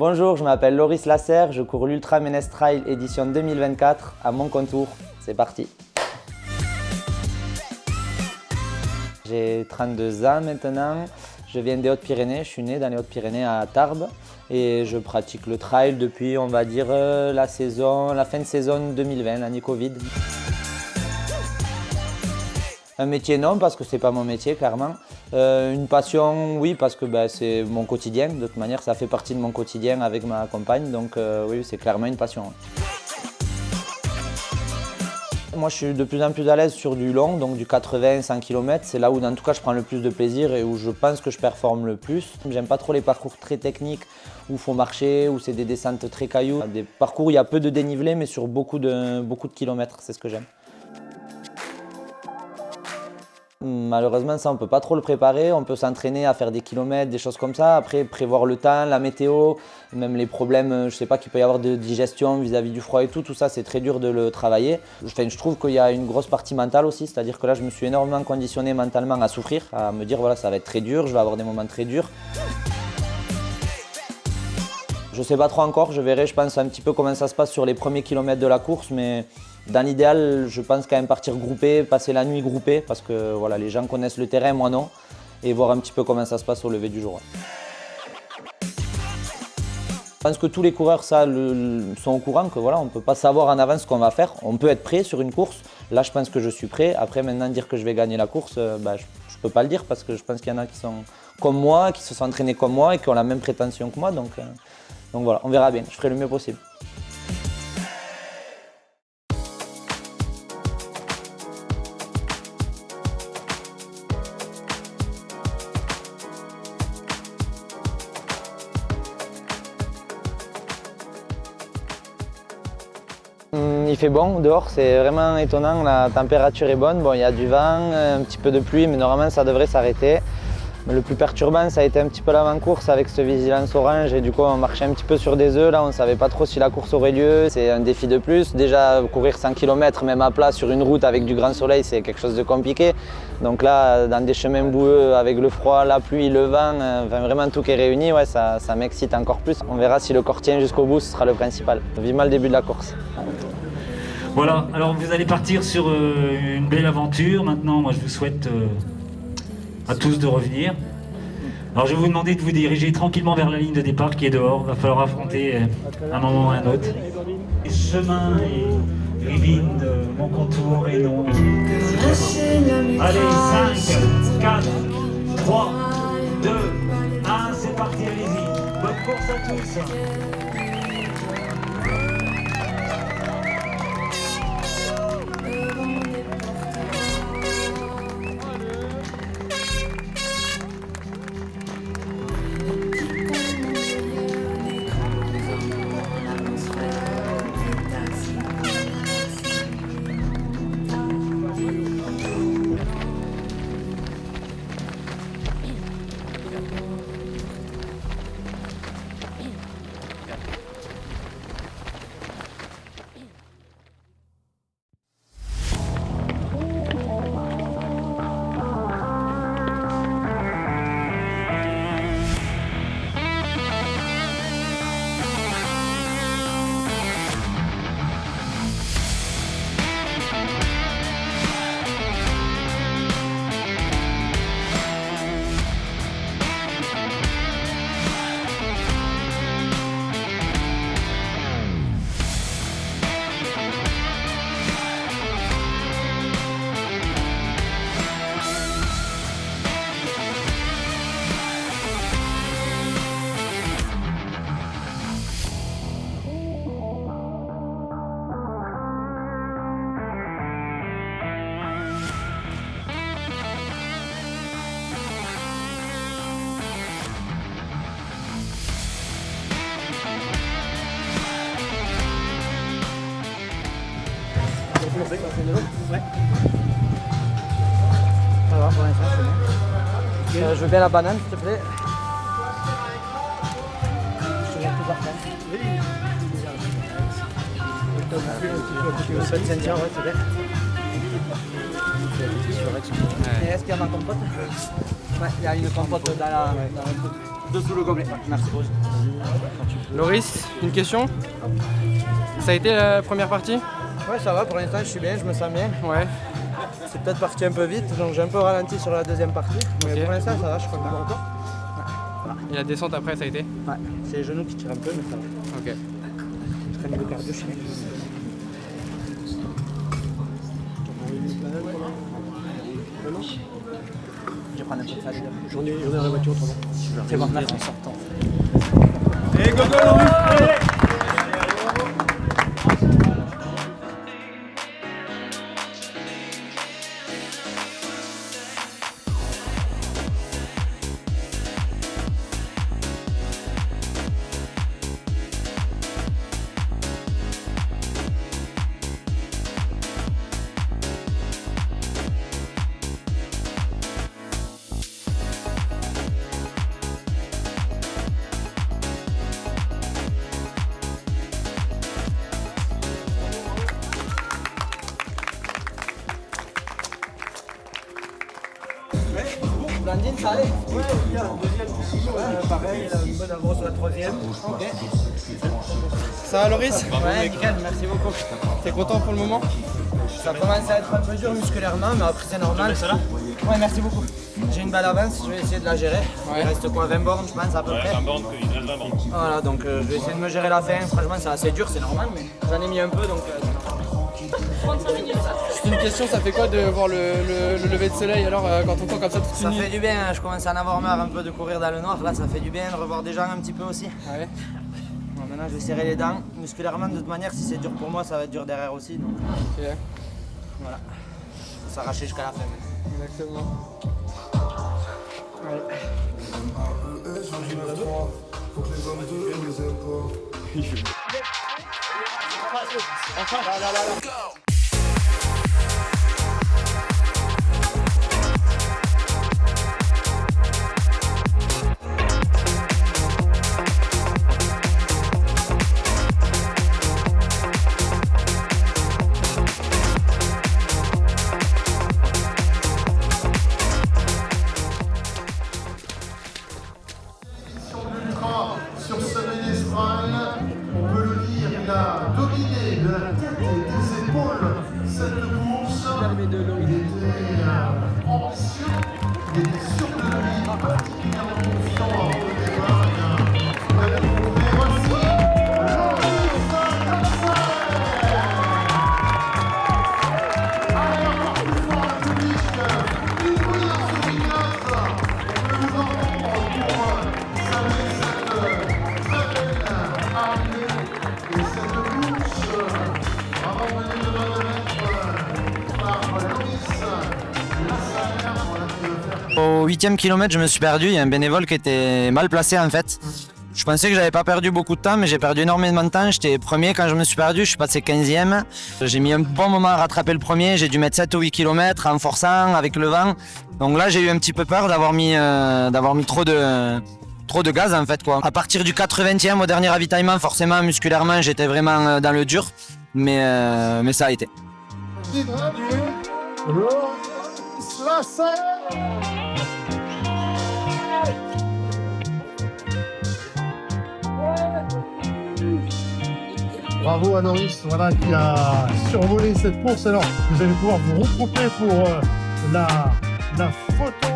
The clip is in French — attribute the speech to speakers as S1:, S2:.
S1: Bonjour, je m'appelle Loris Lasserre, je cours l'Ultra Ménestrail édition 2024 à mon contour. C'est parti. J'ai 32 ans maintenant, je viens des Hautes-Pyrénées, je suis né dans les Hautes-Pyrénées à Tarbes et je pratique le trail depuis, on va dire, la fin de saison 2020, l'année Covid. Un métier non, parce que c'est pas mon métier clairement. Une passion, oui, parce que c'est mon quotidien. De toute manière, ça fait partie de mon quotidien avec ma compagne, donc oui, c'est clairement une passion. Moi, je suis de plus en plus à l'aise sur du long, donc du 80-100 km. C'est là où, en tout cas, je prends le plus de plaisir et où je pense que je performe le plus. J'aime pas trop les parcours très techniques où il faut marcher, où c'est des descentes très cailloux. Des parcours où il y a peu de dénivelé, mais sur beaucoup de kilomètres, c'est ce que j'aime. Malheureusement, ça, on ne peut pas trop le préparer. On peut s'entraîner à faire des kilomètres, des choses comme ça. Après, prévoir le temps, la météo, même les problèmes, je ne sais pas, qu'il peut y avoir de digestion vis-à-vis du froid et tout ça, c'est très dur de le travailler. Je trouve qu'il y a une grosse partie mentale aussi, c'est-à-dire que là, je me suis énormément conditionné mentalement à souffrir, à me dire, voilà, ça va être très dur, je vais avoir des moments très durs. Je ne sais pas trop encore, je verrai, je pense, un petit peu comment ça se passe sur les premiers kilomètres de la course, mais dans l'idéal, je pense quand même partir groupé, passer la nuit groupé, parce que voilà, les gens connaissent le terrain, moi non, et voir un petit peu comment ça se passe au lever du jour. Je pense que tous les coureurs sont au courant que voilà, on ne peut pas savoir en avance ce qu'on va faire. On peut être prêt sur une course. Là, je pense que je suis prêt. Après, maintenant, dire que je vais gagner la course, je ne peux pas le dire parce que je pense qu'il y en a qui sont comme moi, qui se sont entraînés comme moi et qui ont la même prétention que moi. Donc voilà, on verra bien. Je ferai le mieux possible. Il fait bon dehors, c'est vraiment étonnant, la température est bonne. Bon, il y a du vent, un petit peu de pluie, mais normalement ça devrait s'arrêter. Mais le plus perturbant, ça a été un petit peu l'avant-course avec ce vigilance orange et du coup on marchait un petit peu sur des œufs. Là, on ne savait pas trop si la course aurait lieu, c'est un défi de plus. Déjà, courir 100 km même à plat sur une route avec du grand soleil, c'est quelque chose de compliqué. Donc là, dans des chemins boueux avec le froid, la pluie, le vent, vraiment tout qui est réuni, ouais, ça m'excite encore plus. On verra si le corps tient jusqu'au bout, ce sera le principal. Vivement le début de la course.
S2: Voilà, alors vous allez partir sur une belle aventure. Maintenant, moi je vous souhaite à tous de revenir. Alors je vais vous demander de vous diriger tranquillement vers la ligne de départ qui est dehors. Il va falloir affronter un moment ou un autre. Les chemins et rivines de mon contour et non. Allez, 5, 4, 3, 2, 1, c'est parti, allez-y. Bonne course à tous.
S1: Ouais. Ça va pour l'instant, c'est bon. Je veux bien la banane, s'il te plaît. Je te mets tout par terre. Oui. Tu veux sentir, ouais, c'est bien. Rex. Et est-ce qu'il y a ma compote? Ouais, il y a une compote dans le truc. Dessous le gobelet. Merci.
S3: Loris, une question? Ça a été la première partie?
S1: Ouais, ça va, pour l'instant je suis bien, je me sens bien.
S3: Ouais.
S1: C'est peut-être parti un peu vite, donc j'ai un peu ralenti sur la deuxième partie. Mais
S3: Ok.
S1: pour l'instant ça va, je suis content.
S3: Et la descente après, ça a été?
S1: Ouais, c'est les genoux qui tirent un peu, mais ça va.
S3: Ok.
S1: Je traîne le cardio, je suis bien. Je vais prendre un peu de salle.
S4: J'en ai dans la voiture autrement.
S1: C'est bon, merci, on sortant. Blandine, ça allait?
S4: Ouais, bien, en deuxième, pareil, une bonne avance sur la troisième.
S1: Ok.
S3: Ça va Loris?
S1: Ouais, nickel, merci beaucoup.
S3: T'es content pour le moment?
S1: Ça commence à être un peu dur musculairement, mais après c'est normal. Ouais, merci beaucoup. J'ai une belle avance, je vais essayer de la gérer.
S3: Ouais.
S1: Il reste quoi, 20 bornes, je pense, à peu près.
S5: 20 bornes, il reste 20 bornes.
S1: Voilà, donc je vais essayer de me gérer la fin. Franchement, c'est assez dur, c'est normal, mais j'en ai mis un peu, donc
S3: C'est une question, ça fait quoi de voir le lever de soleil alors quand on court comme ça toute
S1: ça
S3: une nuit?
S1: fait du bien. Hein. Je commence à en avoir marre un peu de courir dans le noir. Là, ça fait du bien de revoir des gens un petit peu aussi.
S3: Ouais.
S1: Bon, maintenant, je vais serrer les dents. Musculairement, de toute manière, si c'est dur pour moi, ça va être dur derrière aussi. Donc
S3: Ok.
S1: voilà, faut s'arracher jusqu'à la fin.
S3: Exactement.
S6: Sur ce ménestrel, on peut le dire, il a dominé de la tête et des épaules cette course. Il était ambitieux, il était sûr de lui, particulièrement confiant au départ. Il a démontré voici Loris Lassalle. Allez, encore plus fort le public, une brillance sur une glace. On peut vous entendre pour saluer cette très belle arrivée et cette course avant venue de bonne lettre par Loris Lassalle. Voilà qui veut faire.
S1: Au 8e kilomètre, je me suis perdu. Il y a un bénévole qui était mal placé en fait. Je pensais que j'avais pas perdu beaucoup de temps, mais j'ai perdu énormément de temps. J'étais premier quand je me suis perdu, je suis passé 15e. J'ai mis un bon moment à rattraper le premier. J'ai dû mettre 7 ou 8 km en forçant avec le vent. Donc là, j'ai eu un petit peu peur d'avoir mis trop de gaz en fait quoi. À partir du 80e au dernier ravitaillement, forcément musculairement, j'étais vraiment dans le dur, mais ça a été.
S6: Loris Lassalle. Bravo à Loris, voilà, qui a survolé cette course. Alors, vous allez pouvoir vous regrouper pour la photo